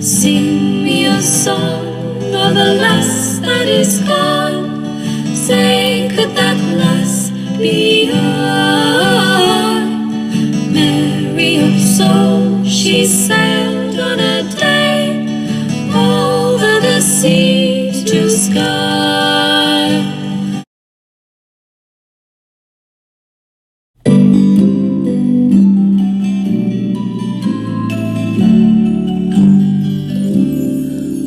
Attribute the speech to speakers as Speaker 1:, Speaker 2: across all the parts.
Speaker 1: Sing me a song of a lass that is gone. Say, could that lass be I? Merry of soul, she sailed on a day over the sea to sky.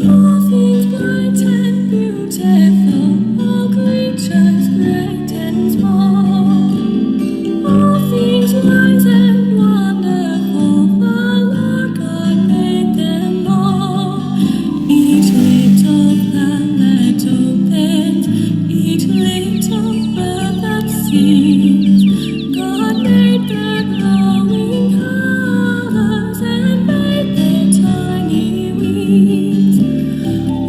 Speaker 1: All things bright and beautiful, all creatures great and small. All things wise and wonderful, the Lord God made them all. Each little plant that opens, each little bird that sings, God made their glowing colors and made their tiny wings.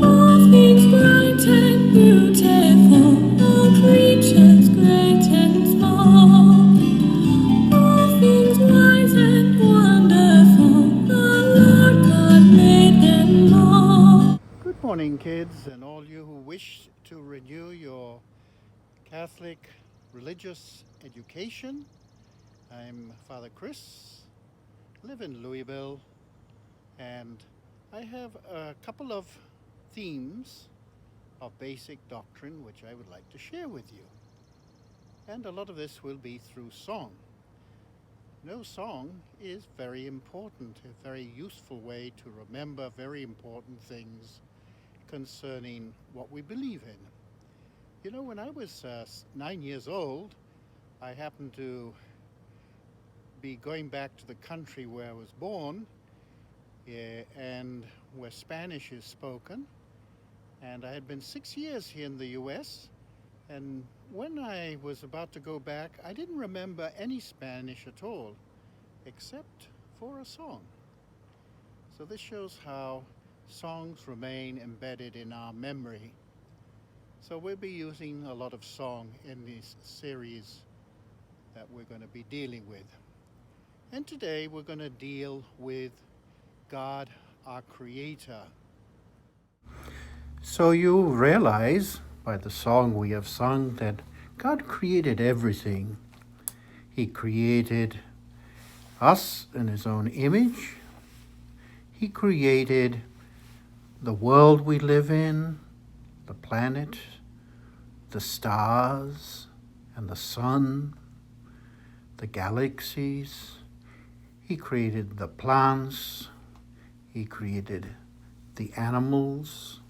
Speaker 1: All things bright and beautiful, all creatures great and small. All things wise and wonderful, the Lord God made them all.
Speaker 2: Good morning, kids, and all you who wish to renew your Catholic religious education. I'm Father Chris, live in Louisville, and I have a couple of themes of basic doctrine which I would like to share with you. And a lot of this will be through song. No, song is very important, a very useful way to remember very important things concerning what we believe in. You know, when I was 9 years old, I happened to be going back to the country where I was born and where Spanish is spoken. And I had been 6 years here in the US. And when I was about to go back, I didn't remember any Spanish at all, except for a song. So this shows how songs remain embedded in our memory. So we'll be using a lot of song in this series that we're going to be dealing with. And today we're going to deal with God, our Creator. So you realize by the song we have sung that God created everything. He created us in His own image. He created the world we live in, the planet, the stars and the sun, the galaxies. He created the plants. He created the animals.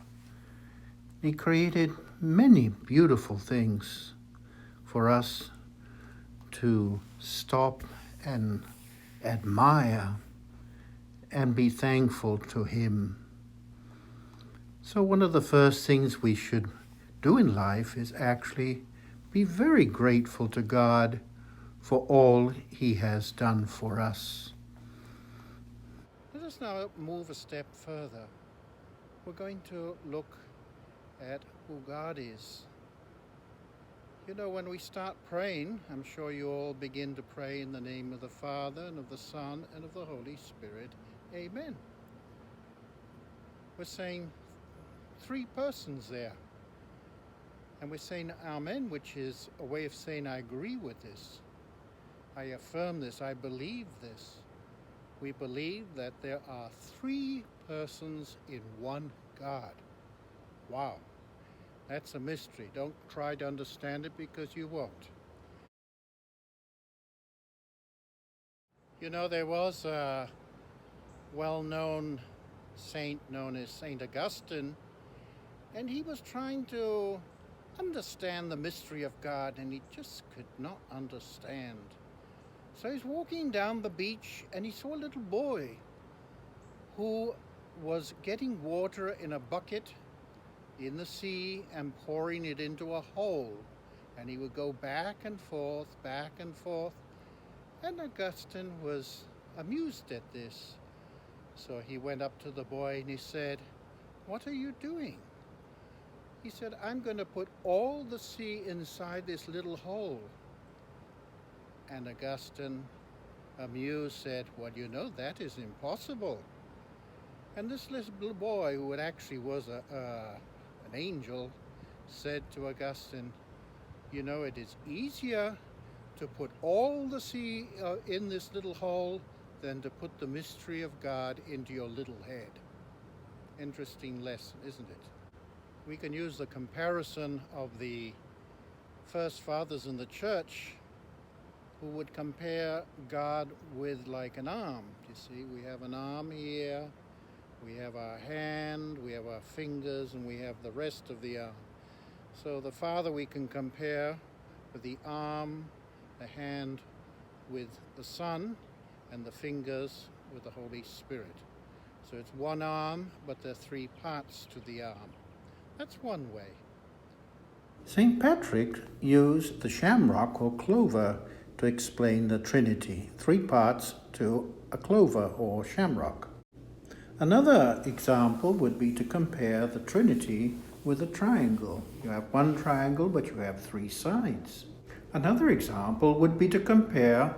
Speaker 2: He created many beautiful things for us to stop and admire and be thankful to Him. So one of the first things we should do in life is actually be very grateful to God for all He has done for us. Let us now move a step further. We're going to look at who God is. You know, when we start praying, I'm sure you all begin to pray in the name of the Father and of the Son and of the Holy Spirit. Amen. We're saying three persons there. And we're saying Amen, which is a way of saying I agree with this. I affirm this. I believe this. We believe that there are three persons in one God. Wow. That's a mystery. Don't try to understand it because you won't. You know, there was a well-known saint known as Saint Augustine, and he was trying to understand the mystery of God, and he just could not understand. So he's walking down the beach, and he saw a little boy who was getting water in a bucket in the sea and pouring it into a hole. And he would go back and forth, and Augustine was amused at this. So he went up to the boy and he said, "What are you doing?" He said, "I'm going to put all the sea inside this little hole." And Augustine, amused, said, "Well, you know, that is impossible. And this little boy, who actually was an angel, said to Augustine, you know, it is easier to put all the sea in this little hole than to put the mystery of God into your little head. Interesting lesson, isn't it? We can use the comparison of the first fathers in the church who would compare God with like an arm. You see, we have an arm here, we have our hand, we have our fingers, and we have the rest of the arm. So the Father we can compare with the arm, the hand with the Son, and the fingers with the Holy Spirit. So it's one arm, but there are three parts to the arm. That's one way. St. Patrick used the shamrock or clover to explain the Trinity. Three parts to a clover or shamrock. Another example would be to compare the Trinity with a triangle. You have one triangle, but you have three sides. Another example would be to compare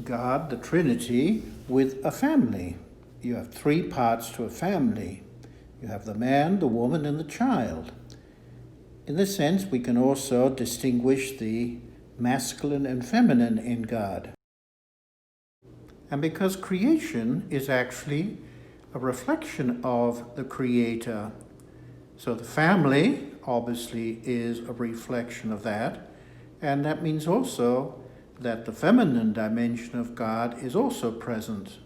Speaker 2: God, the Trinity, with a family. You have three parts to a family. You have the man, the woman, and the child. In this sense, we can also distinguish the masculine and feminine in God. And because creation is actually a reflection of the Creator, so the family obviously is a reflection of that, and that means also that the feminine dimension of God is also present,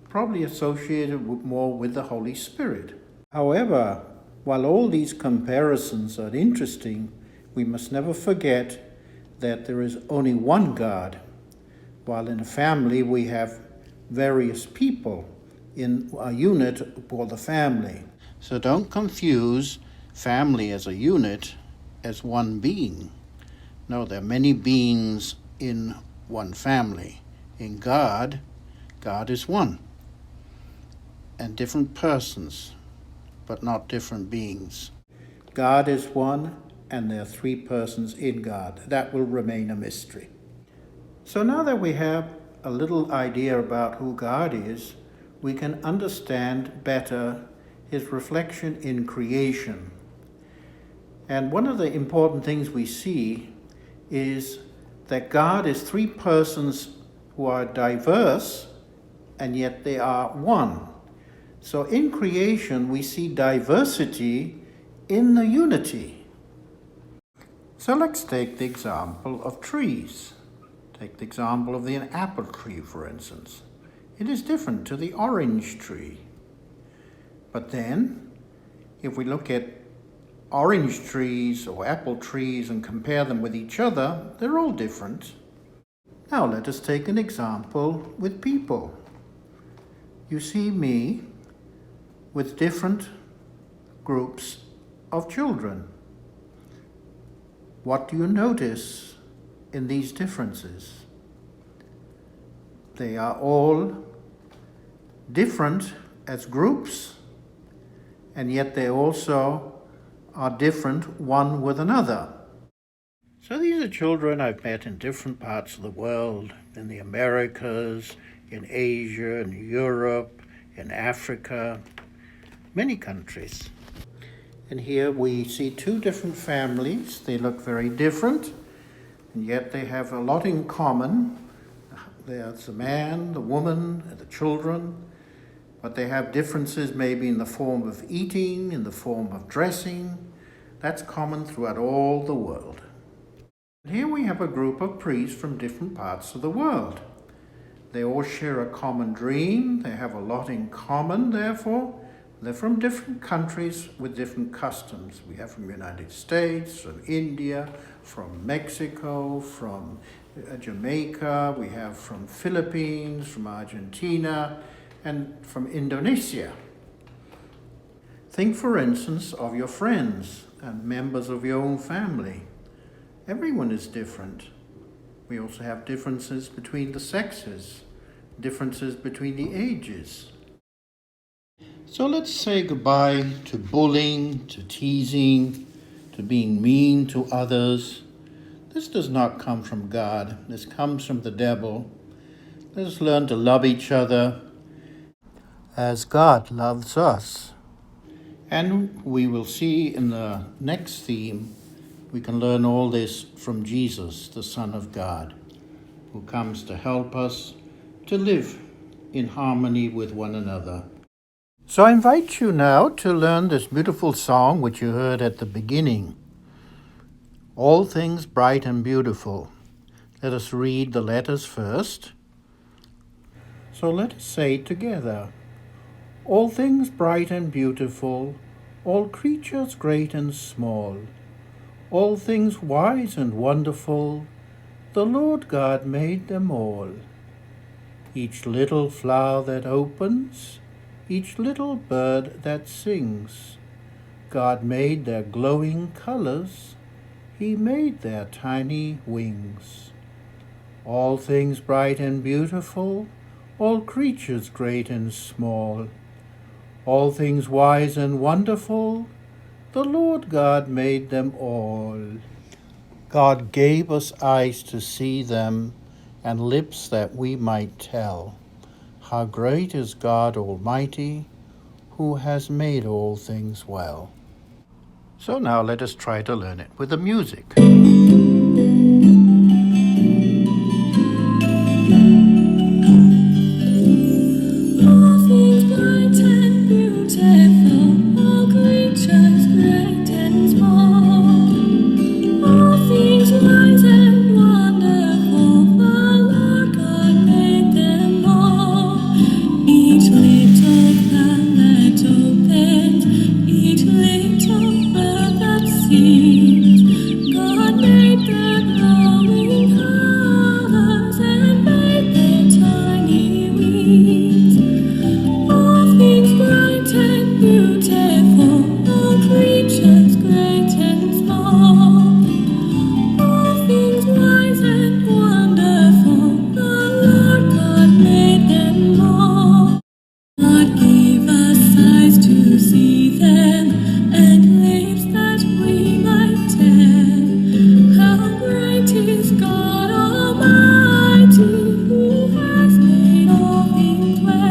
Speaker 2: probably associated more with the Holy Spirit. However, while all these comparisons are interesting, we must never forget that there is only one God, while in a family we have various people in a unit called the family. So don't confuse family as a unit as one being. No, there are many beings in one family. In God, God is one, and different persons, but not different beings. God is one, and there are three persons in God. That will remain a mystery. So now that we have a little idea about who God is, we can understand better his reflection in creation. And one of the important things we see is that God is three persons who are diverse, and yet they are one. So in creation, we see diversity in the unity. So let's take the example of trees. Take the example of the apple tree, for instance. It is different to the orange tree. But then, if we look at orange trees or apple trees and compare them with each other, they're all different. Now let us take an example with people. You see me with different groups of children. What do you notice in these differences? They are all different as groups, and yet they also are different one with another. So these are children I've met in different parts of the world, in the Americas, in Asia, in Europe, in Africa, many countries. And here we see two different families. They look very different, and yet they have a lot in common. There's the man, the woman, and the children, but they have differences maybe in the form of eating, in the form of dressing. That's common throughout all the world. Here we have a group of priests from different parts of the world. They all share a common dream. They have a lot in common, therefore. They're from different countries with different customs. We have from the United States, from India, from Mexico, from Jamaica. We have from Philippines, from Argentina, and from Indonesia. Think, for instance, of your friends and members of your own family. Everyone is different. We also have differences between the sexes, differences between the ages. So let's say goodbye to bullying, to teasing, to being mean to others. This does not come from God. This comes from the devil. Let us learn to love each other as God loves us. And we will see in the next theme, we can learn all this from Jesus, the Son of God, who comes to help us to live in harmony with one another. So I invite you now to learn this beautiful song which you heard at the beginning. All things bright and beautiful. Let us read the letters first. So let us say together, all things bright and beautiful, all creatures great and small, all things wise and wonderful, the Lord God made them all. Each little flower that opens, each little bird that sings, God made their glowing colors, He made their tiny wings. All things bright and beautiful, all creatures great and small, all things wise and wonderful, the Lord God made them all. God gave us eyes to see them and lips that we might tell how great is God Almighty, who has made all things well. So now let us try to learn it with the music.
Speaker 1: All things bright and beautiful, all creatures great and small, all things wise and wonderful, the Lord God made them all. Each little plant that opens, each little bird that sings, God made their glowing colors and made their tiny wings. All things bright and beautiful, all creatures great and small, all things wise and wonderful, the Lord God made them all. God gave us eyes to see them, and lips that we might tell how great is God Almighty, who has made all things well.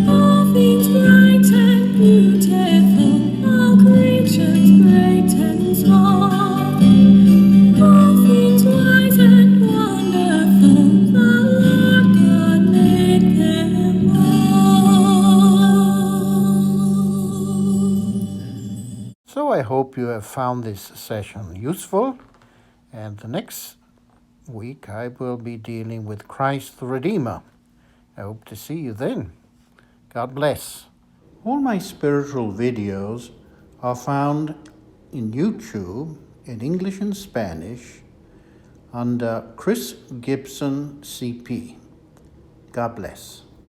Speaker 1: All things bright and beautiful, all creatures great and small, all things wise and wonderful, the Lord God made them all.
Speaker 2: So I hope you have found this session useful, and the next week I will be dealing with Christ the Redeemer. I hope to see you then. God bless. All my spiritual videos are found in YouTube in English and Spanish under Chris Gibson CP. God bless.